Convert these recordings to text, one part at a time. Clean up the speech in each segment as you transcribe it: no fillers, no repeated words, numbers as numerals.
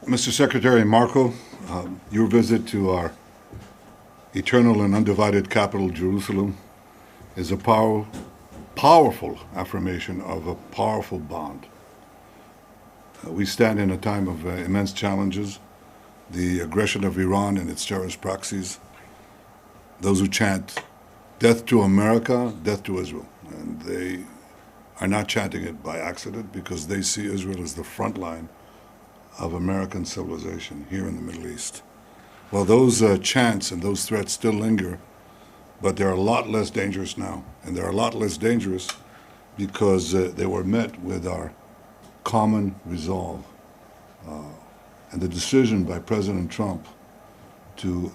Mr. Secretary Marco, your visit to our eternal and undivided capital, Jerusalem, is a powerful affirmation of a powerful bond. We stand in a time of immense challenges, the aggression of Iran and its terrorist proxies, those who chant death to America, death to Israel. And they are not chanting it by accident because they see Israel as the front line of American civilization here in the Middle East. Well, those chants and those threats still linger, but they're a lot less dangerous now. And they're a lot less dangerous because they were met with our common resolve. And the decision by President Trump to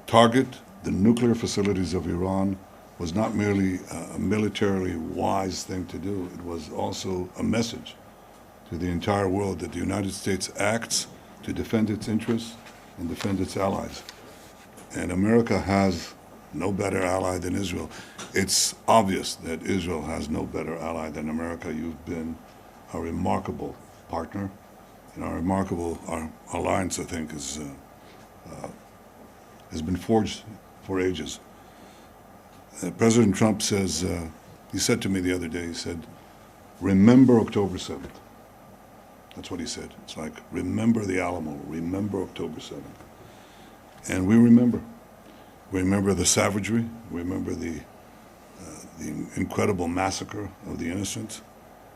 target the nuclear facilities of Iran was not merely a militarily wise thing to do, it was also a message to the entire world that the United States acts to defend its interests and defend its allies. And America has no better ally than Israel. It's obvious that Israel has no better ally than America. You've been a remarkable partner, and our alliance, I think, has been forged for ages. President Trump says, he said to me the other day, he said, remember October 7th. That's what he said. It's like, remember the Alamo, remember October 7th. And we remember. We remember the savagery, we remember the incredible massacre of the innocent.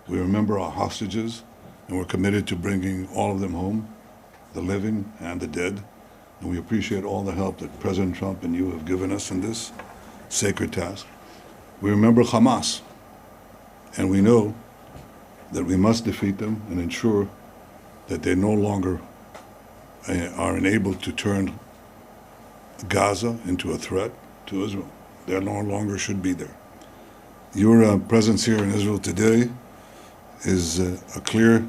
We remember our hostages, and we're committed to bringing all of them home, the living and the dead. And we appreciate all the help that President Trump and you have given us in this sacred task. We remember Hamas, and we know that we must defeat them and ensure that they no longer are enabled to turn Gaza into a threat to Israel. They no longer should be there. Your presence here in Israel today is a clear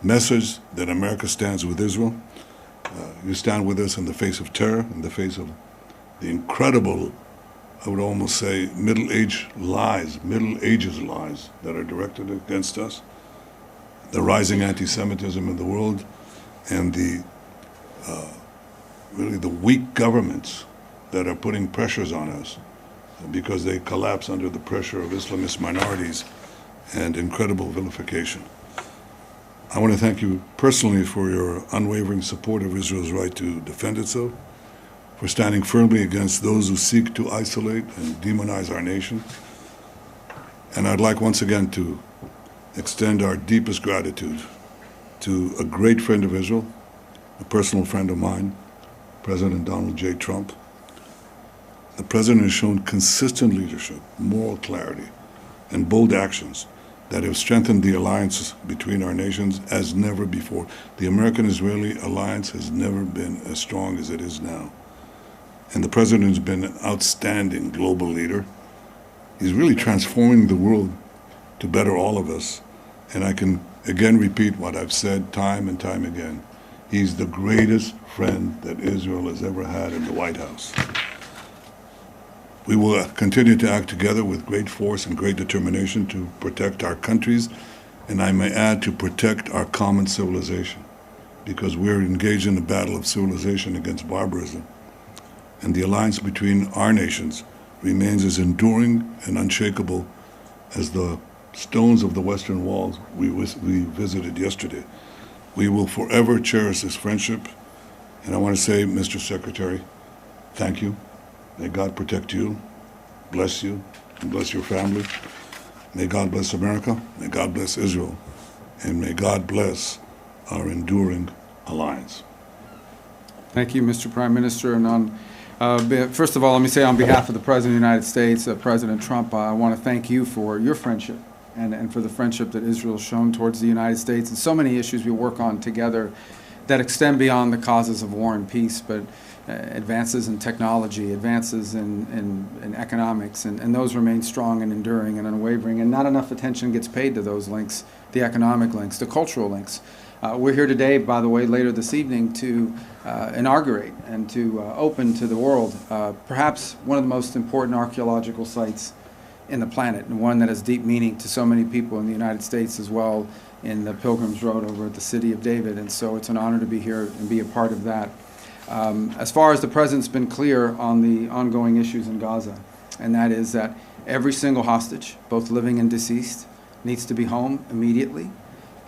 message that America stands with Israel. You stand with us in the face of terror, in the face of the incredible, I would almost say, Middle Ages lies that are directed against us, the rising anti-Semitism in the world, and the really the weak governments that are putting pressures on us because they collapse under the pressure of Islamist minorities and incredible vilification. I want to thank you personally for your unwavering support of Israel's right to defend itself, for standing firmly against those who seek to isolate and demonize our nation. And I'd like once again to extend our deepest gratitude to a great friend of Israel, a personal friend of mine, President Donald J. Trump. The president has shown consistent leadership, moral clarity, and bold actions that have strengthened the alliances between our nations as never before. The American-Israeli alliance has never been as strong as it is now. And the president has been an outstanding global leader. He's really transforming the world to better all of us. And I can again repeat what I've said time and time again. He's the greatest friend that Israel has ever had in the White House. We will continue to act together with great force and great determination to protect our countries, and I may add, to protect our common civilization, because we're engaged in a battle of civilization against barbarism. And the alliance between our nations remains as enduring and unshakable as the stones of the Western Wall we visited yesterday. We will forever cherish this friendship. And I want to say, Mr. Secretary, thank you. May God protect you, bless you, and bless your family. May God bless America, may God bless Israel, and may God bless our enduring alliance. Thank you, Mr. Prime Minister. And first of all, let me say on behalf of the President of the United States, President Trump, I want to thank you for your friendship and for the friendship that Israel has shown towards the United States, and so many issues we work on together that extend beyond the causes of war and peace, but advances in technology, advances in economics, and those remain strong and enduring and unwavering, and not enough attention gets paid to those links, the economic links, the cultural links. We're here today, by the way, later this evening to inaugurate and to open to the world perhaps one of the most important archaeological sites in the planet, and one that has deep meaning to so many people in the United States as well, in the Pilgrim's Road over at the City of David. And so it's an honor to be here and be a part of that. As far as the President's been clear on the ongoing issues in Gaza, and that is that every single hostage, both living and deceased, needs to be home immediately.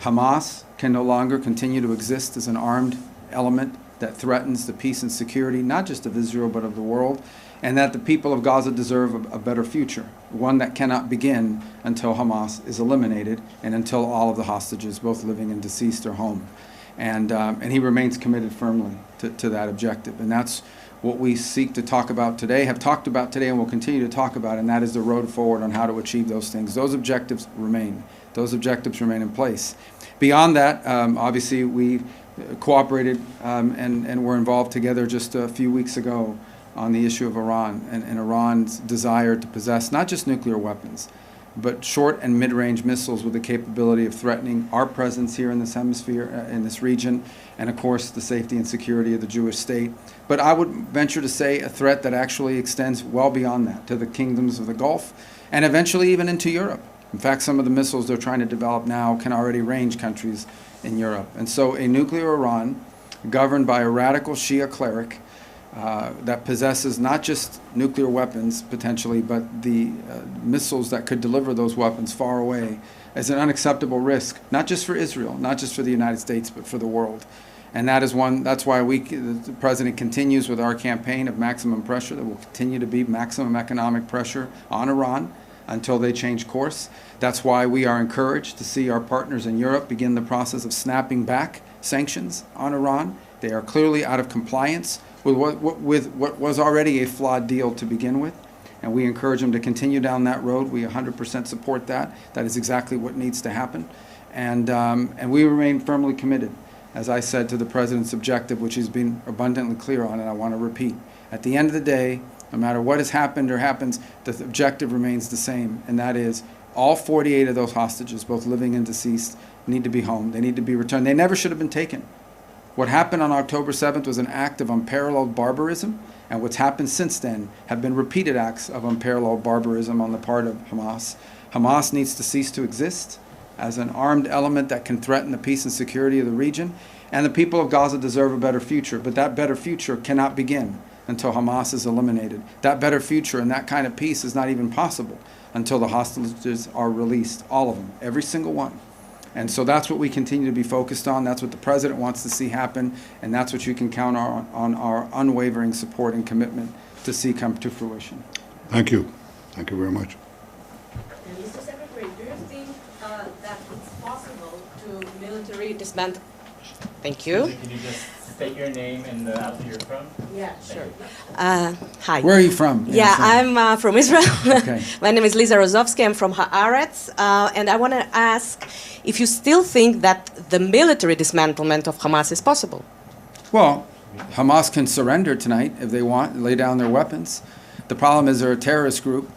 Hamas can no longer continue to exist as an armed element that threatens the peace and security, not just of Israel, but of the world, and that the people of Gaza deserve a better future, one that cannot begin until Hamas is eliminated and until all of the hostages, both living and deceased, are home. And he remains committed firmly to that objective. And that's what we seek to talk about today, have talked about today, and will continue to talk about, and that is the road forward on how to achieve those things. Those objectives remain. Those objectives remain in place. Beyond that, obviously, we cooperated and were involved together just a few weeks ago on the issue of Iran and Iran's desire to possess not just nuclear weapons, but short and mid-range missiles with the capability of threatening our presence here in this hemisphere, in this region, and of course the safety and security of the Jewish state. But I would venture to say a threat that actually extends well beyond that, to the kingdoms of the Gulf, and eventually even into Europe. In fact, some of the missiles they're trying to develop now can already range countries in Europe. And so a nuclear Iran governed by a radical Shia cleric that possesses not just nuclear weapons potentially, but the missiles that could deliver those weapons far away, is an unacceptable risk, not just for Israel, not just for the United States, but for the world. And that is that's why the President continues with our campaign of maximum pressure. There will continue to be maximum economic pressure on Iran until they change course. That's why we are encouraged to see our partners in Europe begin the process of snapping back sanctions on Iran. They are clearly out of compliance with what was already a flawed deal to begin with, and we encourage them to continue down that road. We 100% support that. That is exactly what needs to happen, and we remain firmly committed, as I said, to the President's objective, which he's been abundantly clear on, and I want to repeat. At the end of the day, no matter what has happened or happens, the objective remains the same, and that is all 48 of those hostages, both living and deceased, need to be home. They need to be returned. They never should have been taken. What happened on October 7th was an act of unparalleled barbarism, and what's happened since then have been repeated acts of unparalleled barbarism on the part of Hamas. Hamas needs to cease to exist as an armed element that can threaten the peace and security of the region, and the people of Gaza deserve a better future, but that better future cannot begin until Hamas is eliminated. That better future and that kind of peace is not even possible until the hostages are released, all of them, every single one. And so that's what we continue to be focused on. That's what the President wants to see happen, and that's what you can count on our unwavering support and commitment to see come to fruition. Thank you. Thank you very much. Mr. Secretary, do you think that it's possible to military dismantle? Thank you. Can you just state your name and the outfit you're from? Yeah, sure. Hi. Where are you from? Yeah, I'm from Israel. Okay. My name is Liza Rozovsky. I'm from Haaretz. And I want to ask if you still think that the military dismantlement of Hamas is possible. Well, Hamas can surrender tonight if they want, lay down their weapons. The problem is they're a terrorist group,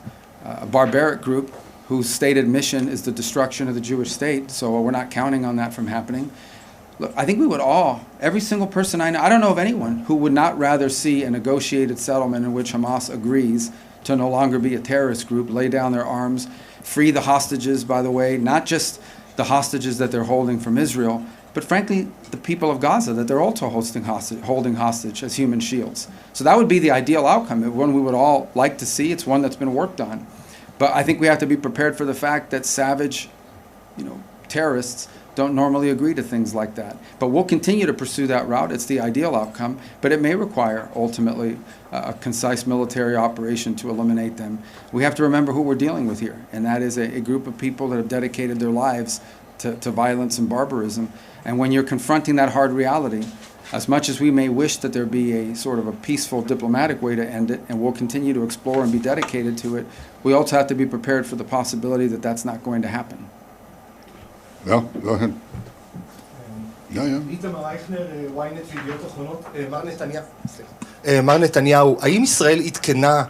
a barbaric group, whose stated mission is the destruction of the Jewish state. So we're not counting on that from happening. Look, I think we would all, every single person I know, I don't know of anyone who would not rather see a negotiated settlement in which Hamas agrees to no longer be a terrorist group, lay down their arms, free the hostages, by the way, not just the hostages that they're holding from Israel, but frankly, the people of Gaza that they're also holding hostage as human shields. So that would be the ideal outcome, one we would all like to see. It's one that's been worked on. But I think we have to be prepared for the fact that savage, terrorists don't normally agree to things like that. But we'll continue to pursue that route. It's the ideal outcome, but it may require ultimately a concise military operation to eliminate them. We have to remember who we're dealing with here, and that is a group of people that have dedicated their lives to violence and barbarism. And when you're confronting that hard reality, as much as we may wish that there be a sort of a peaceful diplomatic way to end it, and we'll continue to explore and be dedicated to it, we also have to be prepared for the possibility that that's not going to happen. Yeah, go ahead. איתמר אייכנר, ynet וידיעות אחרונות. מר נתניהו, האם ישראל עדכנה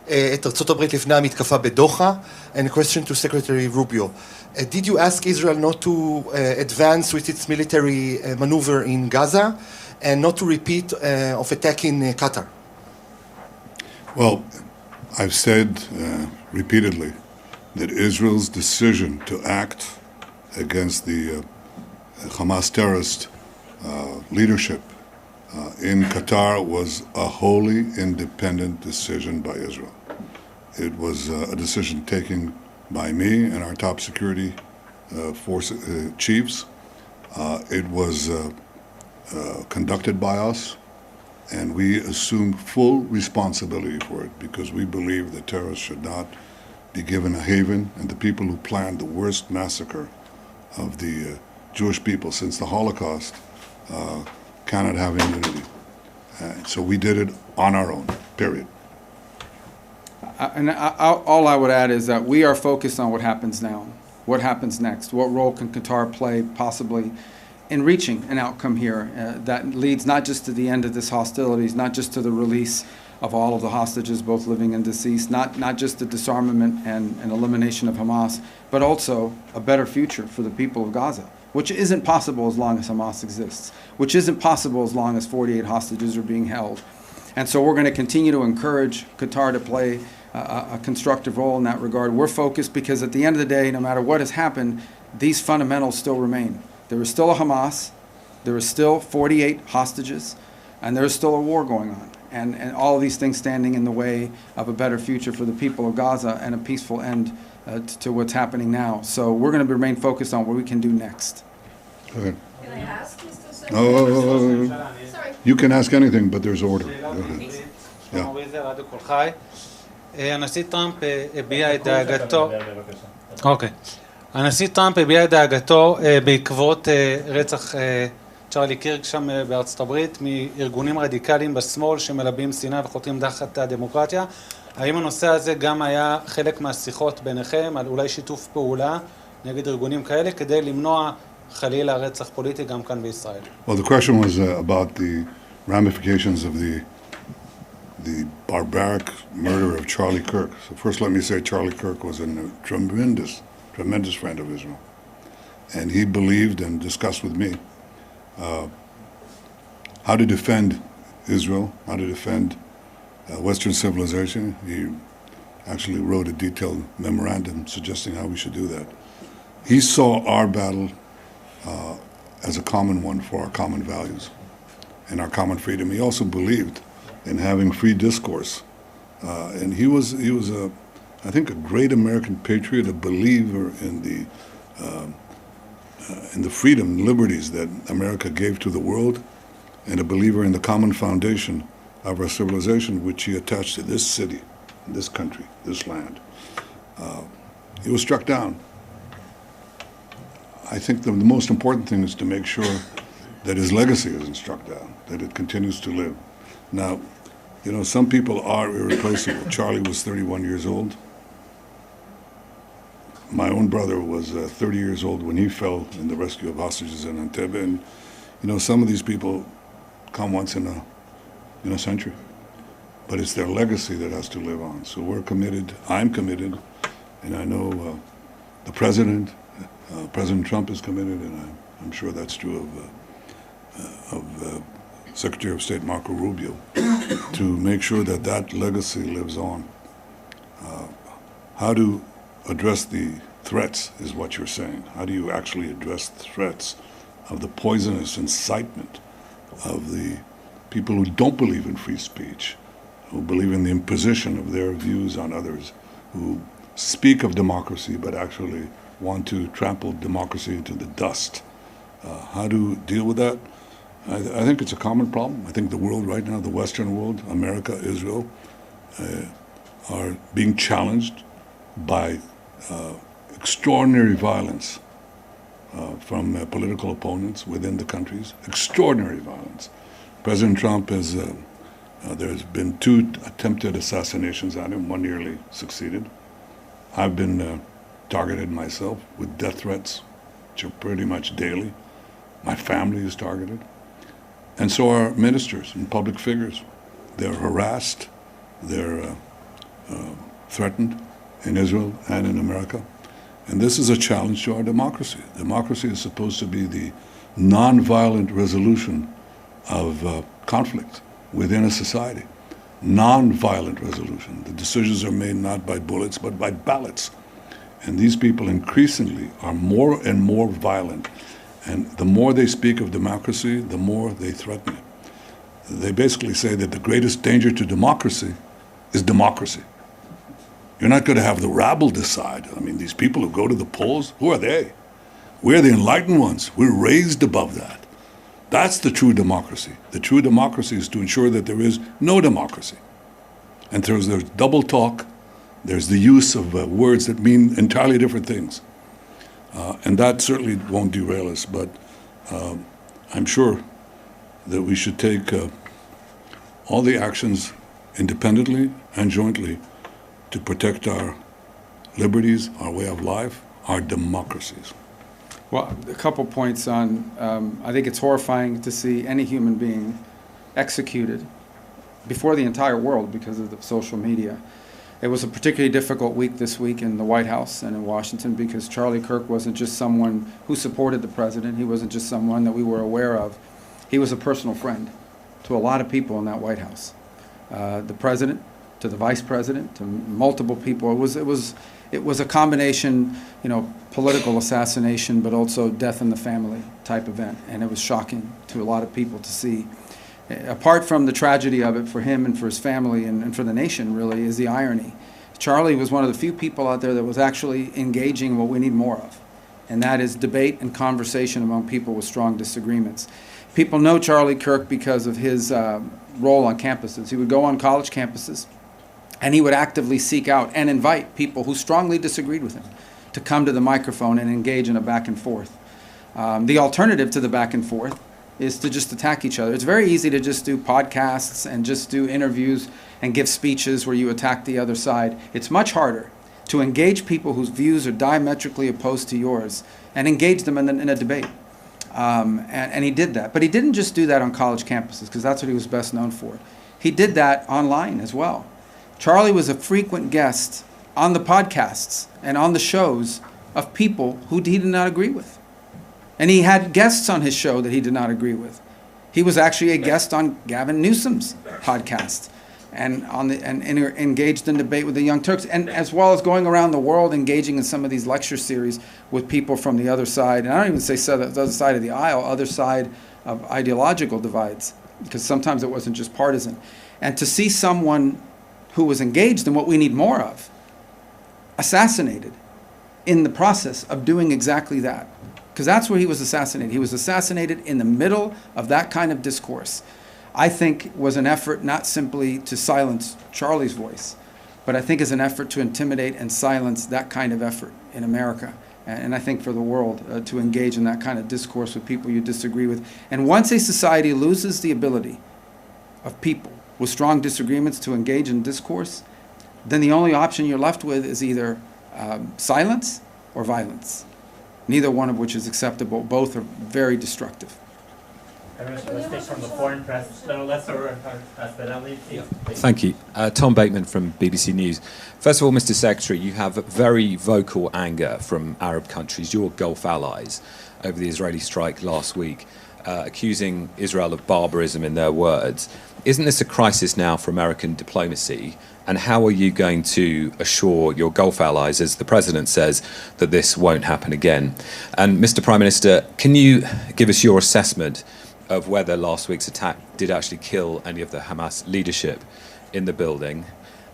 את ארצות הברית לפני המתקפה בדוחה. And a question to Secretary Rubio. Did you ask Israel not to advance with its military maneuver in Gaza and not to repeat of attack in Qatar? Well, I've said repeatedly that Israel's decision to act against the Hamas terrorist leadership in Qatar was a wholly independent decision by Israel. It was a decision taken by me and our top security force chiefs. It was conducted by us, and we assume full responsibility for it because we believe that terrorists should not be given a haven, and the people who planned the worst massacre of the Jewish people since the Holocaust cannot have immunity. So we did it on our own, period. All I would add is that we are focused on what happens now, what happens next, what role can Qatar play possibly in reaching an outcome here that leads not just to the end of this hostilities, not just to the release of all of the hostages, both living and deceased, not just the disarmament and elimination of Hamas, but also a better future for the people of Gaza, which isn't possible as long as Hamas exists, which isn't possible as long as 48 hostages are being held. And so we're going to continue to encourage Qatar to play a constructive role in that regard. We're focused because at the end of the day, no matter what has happened, these fundamentals still remain. There is still a Hamas, there is still 48 hostages, and there is still a war going on. And all of these things standing in the way of a better future for the people of Gaza and a peaceful end to what's happening now. So we're going to remain focused on what we can do next. Go ahead. Can I ask, Mr. Secretary? Sorry. You can ask anything, but there's order. Go ahead. הנשיא טראמפ הביע את דאגתו, הנשיא טראמפ הביע את דאגתו בעקבות רצח צ'רלי קירק שם בארצות הברית מארגונים רדיקליים בשמאל שמלבים שנאה וחותרים תחת הדמוקרטיה. האם הנושא הזה גם היה חלק מהשיחות ביניכם על אולי שיתוף פעולה נגד ארגונים כאלה כדי למנוע חלילה רצח פוליטי גם כאן בישראל? Well, the question was about the ramifications of the barbaric murder of Charlie Kirk. So first let me say Charlie Kirk was a tremendous friend of Israel. And he believed and discussed with me how to defend Israel, how to defend Western civilization. He actually wrote a detailed memorandum suggesting how we should do that. He saw our battle as a common one for our common values and our common freedom. He also believed in having free discourse. And he was I think, a great American patriot, a believer in the freedom and liberties that America gave to the world, and a believer in the common foundation of our civilization, which he attached to this city, this country, this land. He was struck down. I think the most important thing is to make sure that his legacy isn't struck down, that it continues to live. Now, you know, some people are irreplaceable. Charlie was 31 years old. My own brother was 30 years old when he fell in the rescue of hostages in Entebbe. And, you know, some of these people come once in a century. But it's their legacy that has to live on. So we're committed, I'm committed, and I know the President Trump is committed, and I'm sure that's true of Secretary of State Marco Rubio, to make sure that that legacy lives on. How to address the threats is what you're saying. How do you actually address the threats of the poisonous incitement of the people who don't believe in free speech, who believe in the imposition of their views on others, who speak of democracy but actually want to trample democracy into the dust? How to deal with that? I think it's a common problem. I think the world right now, the Western world, America, Israel, are being challenged by extraordinary violence from political opponents within the countries. Extraordinary violence. President Trump has, there's been 2 attempted assassinations on him, one nearly succeeded. I've been targeted myself with death threats, which are pretty much daily. My family is targeted. And so are ministers and public figures. They're harassed, they're threatened in Israel and in America. And this is a challenge to our democracy. Democracy is supposed to be the nonviolent resolution of conflict within a society. Nonviolent resolution. The decisions are made not by bullets, but by ballots. And these people increasingly are more and more violent. And the more they speak of democracy, the more they threaten it. They basically say that the greatest danger to democracy is democracy. You're not going to have the rabble decide. I mean, these people who go to the polls, who are they? We're the enlightened ones. We're raised above that. That's the true democracy. The true democracy is to ensure that there is no democracy. And there's double talk. There's the use of words that mean entirely different things. And that certainly won't derail us, but I'm sure that we should take all the actions independently and jointly to protect our liberties, our way of life, our democracies. Well, a couple points on, I think it's horrifying to see any human being executed before the entire world because of the social media. It was a particularly difficult week this week in the White House and in Washington because Charlie Kirk wasn't just someone who supported the president. He wasn't just someone that we were aware of. He was a personal friend to a lot of people in that White House. The president, to the vice president, to multiple people. It was a combination, political assassination, but also death in the family type event. And it was shocking to a lot of people to see. Apart from the tragedy of it for him and for his family and for the nation, really, is the irony. Charlie was one of the few people out there that was actually engaging what we need more of, and that is debate and conversation among people with strong disagreements. People know Charlie Kirk because of his role on campuses. He would go on college campuses, and he would actively seek out and invite people who strongly disagreed with him to come to the microphone and engage in a back and forth. The alternative to the back and forth is to just attack each other. It's very easy to just do podcasts and just do interviews and give speeches where you attack the other side. It's much harder to engage people whose views are diametrically opposed to yours and engage them in a debate. And he did that. But he didn't just do that on college campuses, because that's what he was best known for. He did that online as well. Charlie was a frequent guest on the podcasts and on the shows of people who he did not agree with. And he had guests on his show that he did not agree with. He was actually a guest on Gavin Newsom's podcast and engaged in debate with the Young Turks, and as well as going around the world engaging in some of these lecture series with people from the other side. And I don't even say the other side of the aisle, other side of ideological divides, because sometimes it wasn't just partisan. And to see someone who was engaged in what we need more of assassinated in the process of doing exactly that. Because that's where he was assassinated. He was assassinated in the middle of that kind of discourse. I think was an effort not simply to silence Charlie's voice, but I think is an effort to intimidate and silence that kind of effort in America. And I think for the world to engage in that kind of discourse with people you disagree with. And once a society loses the ability of people with strong disagreements to engage in discourse, then the only option you're left with is either silence or violence. Neither one of which is acceptable. Both are very destructive. Let's take from the foreign press. No, let's press that Ali, please. Thank you. Tom Bateman from BBC News. First of all, Mr. Secretary, you have very vocal anger from Arab countries, your Gulf allies, over the Israeli strike last week, accusing Israel of barbarism in their words. Isn't this a crisis now for American diplomacy? And how are you going to assure your Gulf allies, as the President says, that this won't happen again? And Mr. Prime Minister, can you give us your assessment of whether last week's attack did actually kill any of the Hamas leadership in the building?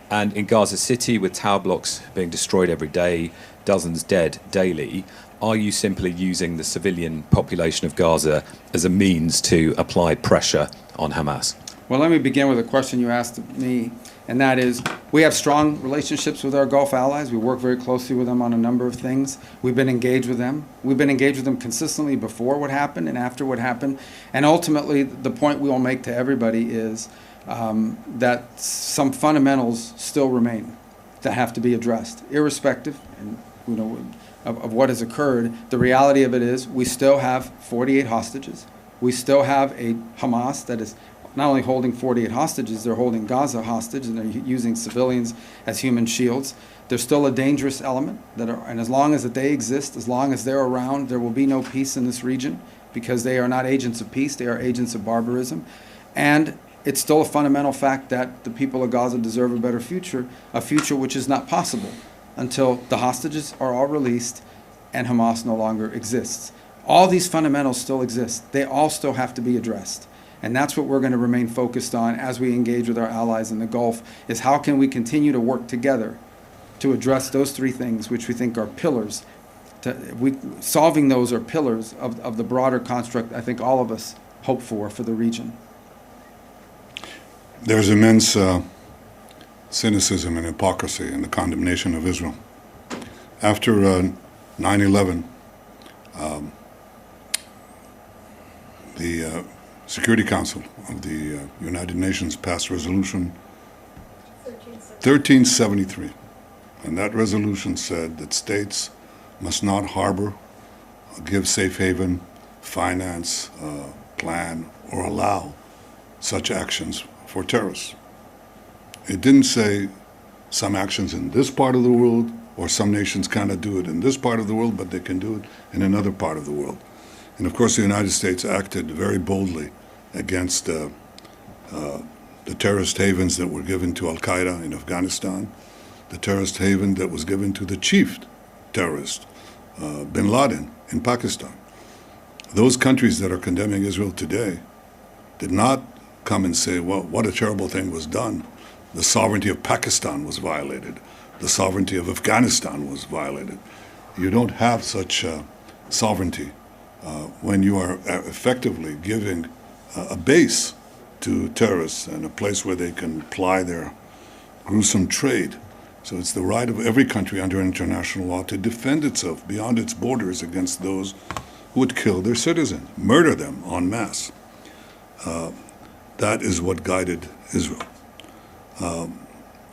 And in Gaza City, with tower blocks being destroyed every day, dozens dead daily, are you simply using the civilian population of Gaza as a means to apply pressure on Hamas? Well, let me begin with a question you asked me, and that is, we have strong relationships with our Gulf allies. We work very closely with them on a number of things. We've been engaged with them. We've been engaged with them consistently before what happened and after what happened. And ultimately, the point we will make to everybody is that some fundamentals still remain that have to be addressed, irrespective of what has occurred. The reality of it is we still have 48 hostages. We still have a Hamas that is not only holding 48 hostages, they're holding Gaza hostage, and they're using civilians as human shields. They're still a dangerous element, and as long as they exist, as long as they're around, there will be no peace in this region, because they are not agents of peace, they are agents of barbarism. And it's still a fundamental fact that the people of Gaza deserve a better future, a future which is not possible until the hostages are all released and Hamas no longer exists. All these fundamentals still exist. They all still have to be addressed. And that's what we're going to remain focused on as we engage with our allies in the Gulf, is how can we continue to work together to address those three things which we think are pillars. Solving those are pillars of the broader construct I think all of us hope for the region. There's immense cynicism and hypocrisy in the condemnation of Israel. After 9/11, the Security Council of the United Nations passed Resolution 1373. And that resolution said that states must not harbor, give safe haven, finance, plan, or allow such actions for terrorists. It didn't say some actions in this part of the world, or some nations cannot do it in this part of the world, but they can do it in another part of the world. And of course, the United States acted very boldly against the terrorist havens that were given to Al-Qaeda in Afghanistan, the terrorist haven that was given to the chief terrorist, bin Laden, in Pakistan. Those countries that are condemning Israel today did not come and say, well, what a terrible thing was done. The sovereignty of Pakistan was violated. The sovereignty of Afghanistan was violated. You don't have such sovereignty when you are effectively giving a base to terrorists and a place where they can ply their gruesome trade. So it's the right of every country under international law to defend itself beyond its borders against those who would kill their citizens, murder them en masse. That is what guided Israel.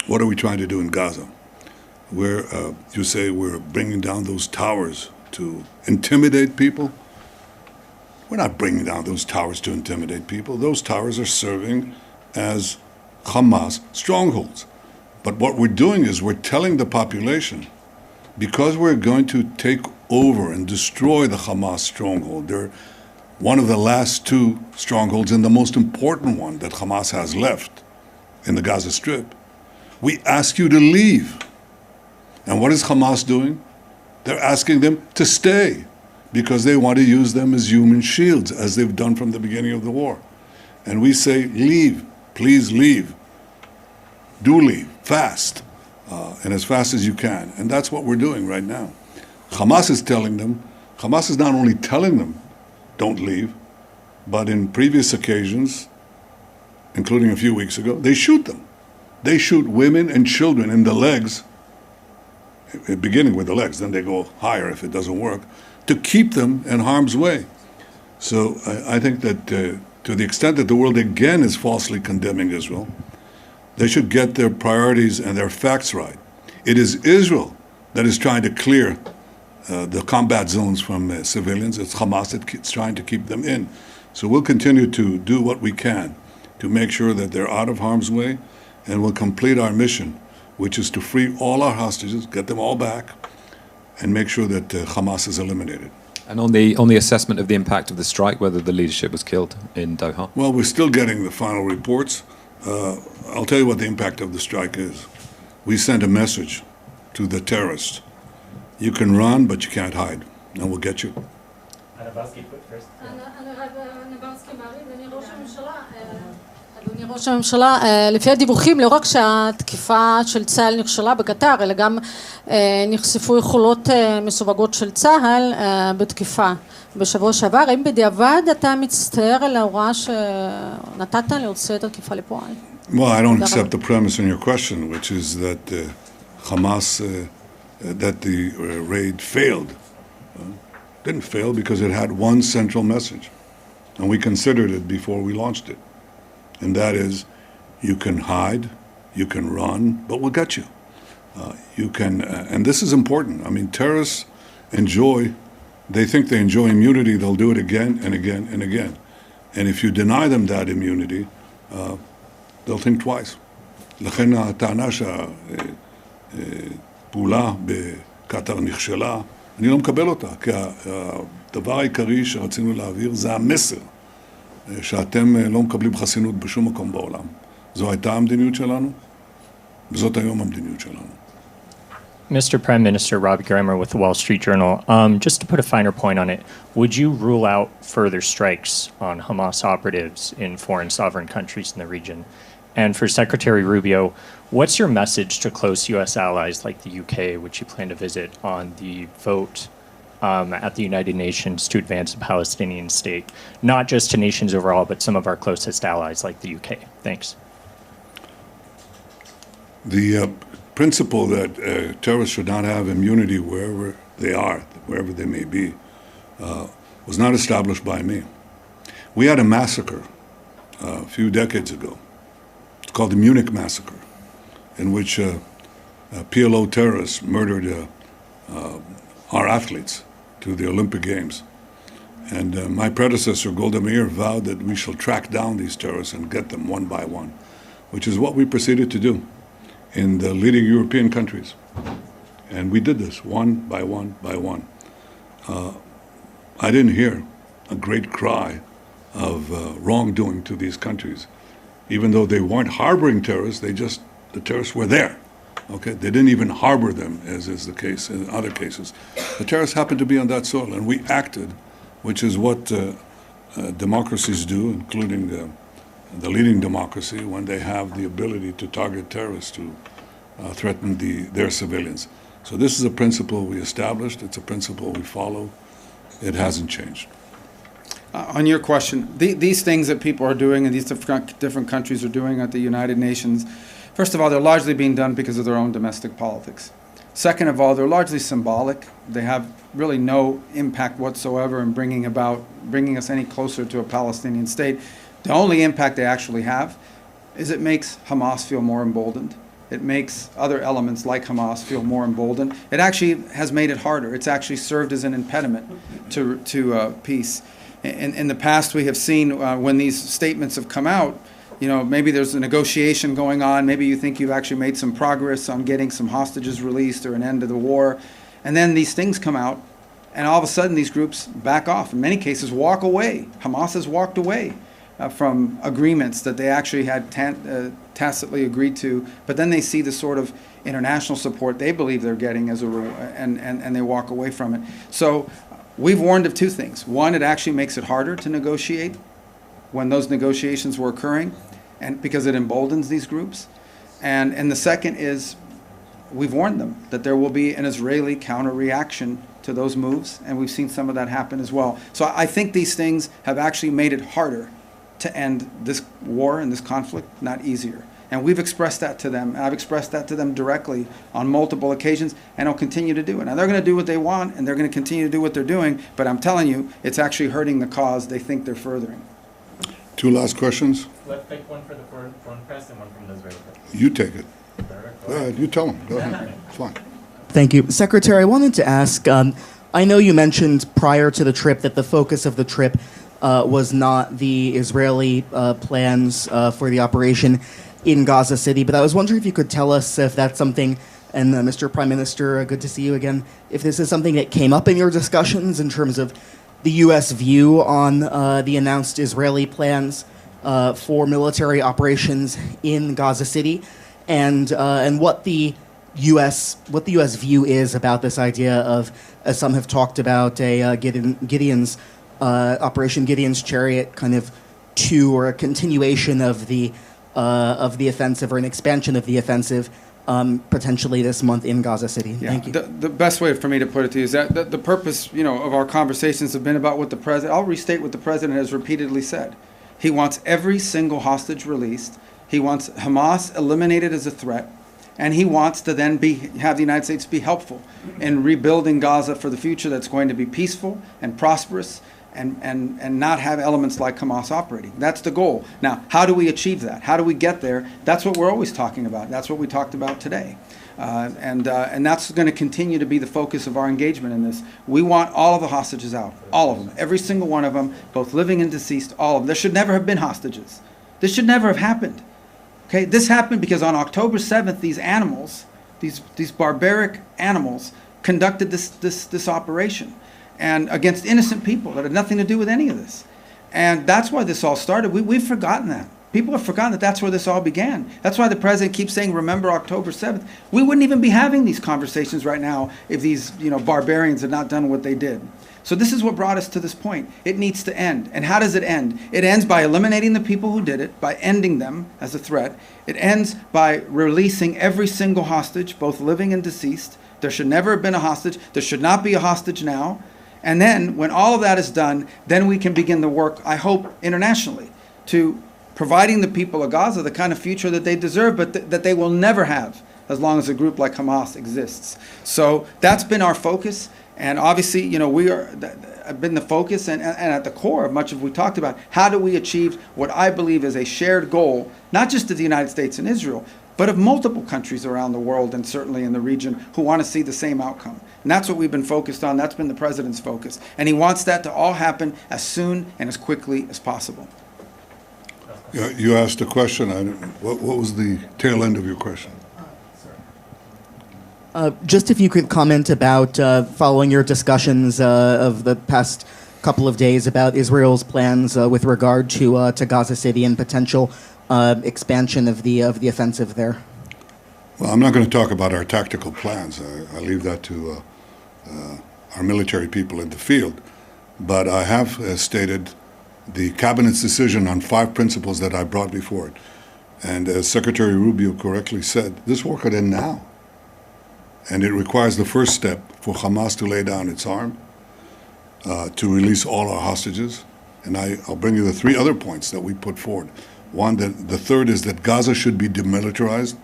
What are we trying to do in Gaza? You say we're bringing down those towers to intimidate people? We're not bringing down those towers to intimidate people. Those towers are serving as Hamas strongholds. But what we're doing is we're telling the population, because we're going to take over and destroy the Hamas stronghold, they're one of the last two strongholds and the most important one that Hamas has left in the Gaza Strip. We ask you to leave. And what is Hamas doing? They're asking them to stay because they want to use them as human shields, as they've done from the beginning of the war. And we say, leave, please leave. Do leave, fast, and as fast as you can. And that's what we're doing right now. Hamas is telling them, Hamas is not only telling them, don't leave, but in previous occasions, including a few weeks ago, they shoot them. They shoot women and children in the legs, beginning with the legs, then they go higher if it doesn't work, to keep them in harm's way. So I think that to the extent that the world again is falsely condemning Israel, they should get their priorities and their facts right. It is Israel that is trying to clear the combat zones from civilians. It's Hamas that's trying to keep them in. So we'll continue to do what we can to make sure that they're out of harm's way, and we'll complete our mission, which is to free all our hostages, get them all back, and make sure that Hamas is eliminated. And on the assessment of the impact of the strike, whether the leadership was killed in Doha? Well, we're still getting the final reports. I'll tell you what the impact of the strike is. We sent a message to the terrorists. You can run, but you can't hide, and we'll get you. Anabowski put first. אדוני ראש הממשלה, לפי הדיווחים, לא רק שהתקיפה של צה"ל נכשלה בקטר, אלא גם נחשפו יכולות מסווגות של צה"ל בתקיפה בשבוע שעבר. האם בדיעבד אתה מצטער על ההוראה שנתת להוציא את התקיפה לפועל? Well, I don't accept the premise in your question, which is that Hamas, that the raid failed. Didn't fail because it had one central message, and we considered it before we launched it. And that is, you can hide, you can run, but we'll get you. You can, and this is important. I mean, terrorists they think they enjoy immunity, they'll do it again and again and again. And if you deny them that immunity, they'll think twice. לכן הטענה שהפעולה בקטאר נכשלה, אני לא מקבל אותה, כי הדבר העיקרי שרצינו להעביר זה המסר שאתם לא מקבלים חסינות בשום מקום בעולם. זו הייתה המדיניות שלנו, וזאת היום המדיניות שלנו. Mr. Prime Minister, Robbie Grammer with the Wall Street Journal. Just to put a finer point on it, would you rule out further strikes on Hamas operatives in foreign sovereign countries in the region? And for Secretary Rubio, what's your message to close U.S. allies like the UK, which you plan to visit, on the vote at the United Nations to advance a Palestinian state, not just to nations overall, but some of our closest allies like the UK? Thanks. The principle that terrorists should not have immunity wherever they are, wherever they may be, was not established by me. We had a massacre a few decades ago. It's called the Munich Massacre, in which PLO terrorists murdered our athletes to the Olympic Games. And my predecessor, Golda Meir, vowed that we shall track down these terrorists and get them one by one, which is what we proceeded to do in the leading European countries. And we did this one by one by one. I didn't hear a great cry of wrongdoing to these countries. Even though they weren't harboring terrorists, the terrorists were there. Okay, they didn't even harbor them, as is the case in other cases. The terrorists happened to be on that soil, and we acted, which is what democracies do, including the leading democracy, when they have the ability to target terrorists to threaten their civilians. So this is a principle we established. It's a principle we follow. It hasn't changed. On your question, these things that people are doing and these different countries are doing at the United Nations, first of all, they're largely being done because of their own domestic politics. Second of all, they're largely symbolic. They have really no impact whatsoever in bringing us any closer to a Palestinian state. The only impact they actually have is it makes Hamas feel more emboldened. It makes other elements like Hamas feel more emboldened. It actually has made it harder. It's actually served as an impediment to peace. In the past, we have seen when these statements have come out, maybe there's a negotiation going on. Maybe you think you've actually made some progress on getting some hostages released or an end to the war. And then these things come out, and all of a sudden these groups back off. In many cases, walk away. Hamas has walked away from agreements that they actually had tacitly agreed to. But then they see the sort of international support they believe they're getting and they walk away from it. So we've warned of two things. One, it actually makes it harder to negotiate when those negotiations were occurring, and because it emboldens these groups. And the second is we've warned them that there will be an Israeli counter-reaction to those moves, and we've seen some of that happen as well. So I think these things have actually made it harder to end this war and this conflict, not easier. And we've expressed that to them. I've expressed that to them directly on multiple occasions, and I'll continue to do it. Now, they're going to do what they want, and they're going to continue to do what they're doing, but I'm telling you, it's actually hurting the cause they think they're furthering. Two last questions. Let's take one for the foreign press and one from the Israeli press. You take it. Go ahead. You tell them. Go ahead. It's fine. Thank you. Secretary, I wanted to ask, I know you mentioned prior to the trip that the focus of the trip was not the Israeli plans for the operation in Gaza City, but I was wondering if you could tell us if that's something, and Mr. Prime Minister, good to see you again, if this is something that came up in your discussions in terms of the U.S. view on the announced Israeli plans for military operations in Gaza City, and what the U.S. view is about this idea of, as some have talked about, a Gideon's Operation Gideon's Chariot kind of 2, or a continuation of the offensive, or an expansion of the offensive, potentially this month in Gaza City. Yeah. Thank you. The best way for me to put it to you is that the purpose, of our conversations have been about what the president. I'll restate what the president has repeatedly said. He wants every single hostage released. He wants Hamas eliminated as a threat, and he wants to then have the United States be helpful in rebuilding Gaza for the future that's going to be peaceful and prosperous, and not have elements like Hamas operating. That's the goal. Now, how do we achieve that? How do we get there? That's what we're always talking about. That's what we talked about today. And that's going to continue to be the focus of our engagement in this. We want all of the hostages out, all of them, every single one of them, both living and deceased, all of them. There should never have been hostages. This should never have happened. Okay, this happened because on October 7th, these animals, these barbaric animals, conducted this operation, and against innocent people that had nothing to do with any of this. And that's why this all started. We've forgotten that. People have forgotten that that's where this all began. That's why the president keeps saying, remember October 7th. We wouldn't even be having these conversations right now if these barbarians had not done what they did. So this is what brought us to this point. It needs to end. And how does it end? It ends by eliminating the people who did it, by ending them as a threat. It ends by releasing every single hostage, both living and deceased. There should never have been a hostage. There should not be a hostage now. And then, when all of that is done, then we can begin the work, I hope, internationally, to providing the people of Gaza the kind of future that they deserve, but that they will never have as long as a group like Hamas exists. So that's been our focus, and obviously, we have been the focus and at the core of much of what we talked about. How do we achieve what I believe is a shared goal, not just of the United States and Israel, but of multiple countries around the world and certainly in the region who want to see the same outcome. And that's what we've been focused on. That's been the president's focus. And he wants that to all happen as soon and as quickly as possible. You asked a question. What was the tail end of your question? Just if you could comment about, following your discussions of the past couple of days about Israel's plans with regard to Gaza City and potential expansion of the offensive there. Well, I'm not going to talk about our tactical plans. I leave that to our military people in the field. But I have stated the cabinet's decision on 5 principles that I brought before it. And as Secretary Rubio correctly said, this war could end now. And it requires the first step for Hamas to lay down its arm, to release all our hostages. And I'll bring you the 3 other points that we put forward. One, the third is that Gaza should be demilitarized.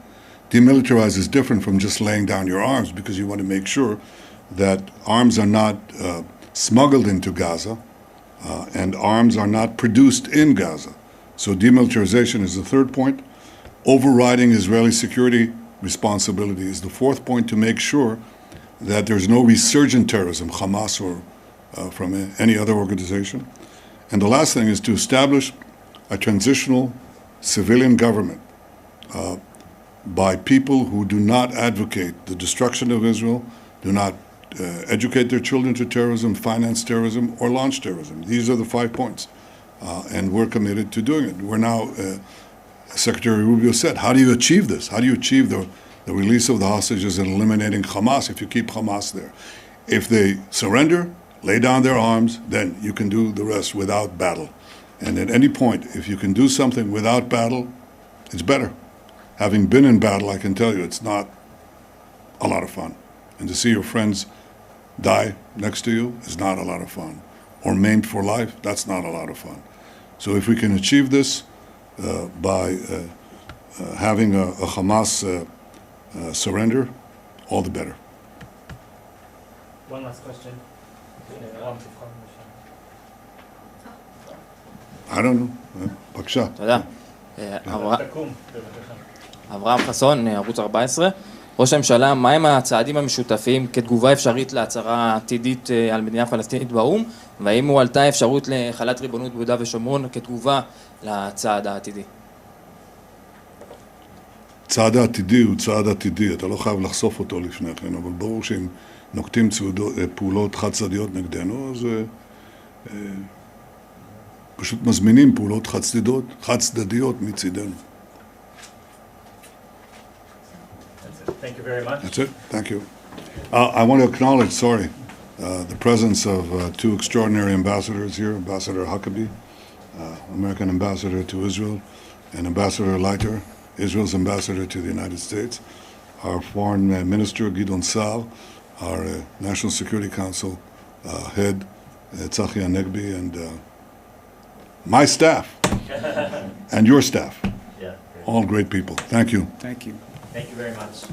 Demilitarized is different from just laying down your arms, because you want to make sure that arms are not smuggled into Gaza and arms are not produced in Gaza. So demilitarization is the third point. Overriding Israeli security responsibility is the fourth point, to make sure that there's no resurgent terrorism, Hamas or from any other organization. And the last thing is to establish a transitional civilian government by people who do not advocate the destruction of Israel, do not educate their children to terrorism, finance terrorism, or launch terrorism. These are the 5 points, and we're committed to doing it. We're now, Secretary Rubio said, how do you achieve this? How do you achieve the release of the hostages and eliminating Hamas if you keep Hamas there? If they surrender, lay down their arms, then you can do the rest without battle. And at any point, if you can do something without battle, it's better. Having been in battle, I can tell you it's not a lot of fun. And to see your friends die next to you is not a lot of fun. Or maimed for life, that's not a lot of fun. So if we can achieve this by having a Hamas surrender, all the better. One last question. I don't know. בבקשה. תודה. תקום, בבקשה. אברהם חסון, ערוץ 14. ראש הממשלה, מהם הצעדים המשותפים כתגובה אפשרית להצהרה עתידית על מדינה פלסטינית באו"ם, והאם הועלתה אפשרות לחלת ריבונות ביהודה ושומרון כתגובה לצעד העתידי? צעד העתידי הוא צעד עתידי, אתה לא חייב לחשוף אותו לפני כן, אבל ברור שאם נוקטים פעולות חד-צדדיות נגדנו, אז פשוט מזמינים פעולות חד-צדדיות מצידנו. Thank you very much. That's it. Thank you. I want to acknowledge, the presence of 2 extraordinary ambassadors here, Ambassador Huckabee, American ambassador to Israel, and Ambassador Leiter, Israel's ambassador to the United States, our foreign minister, Gideon Saar, our National Security Council head, Tzachi Hanegbi, and my staff, and your staff. Yeah, all great people. Thank you. Thank you. Thank you very much.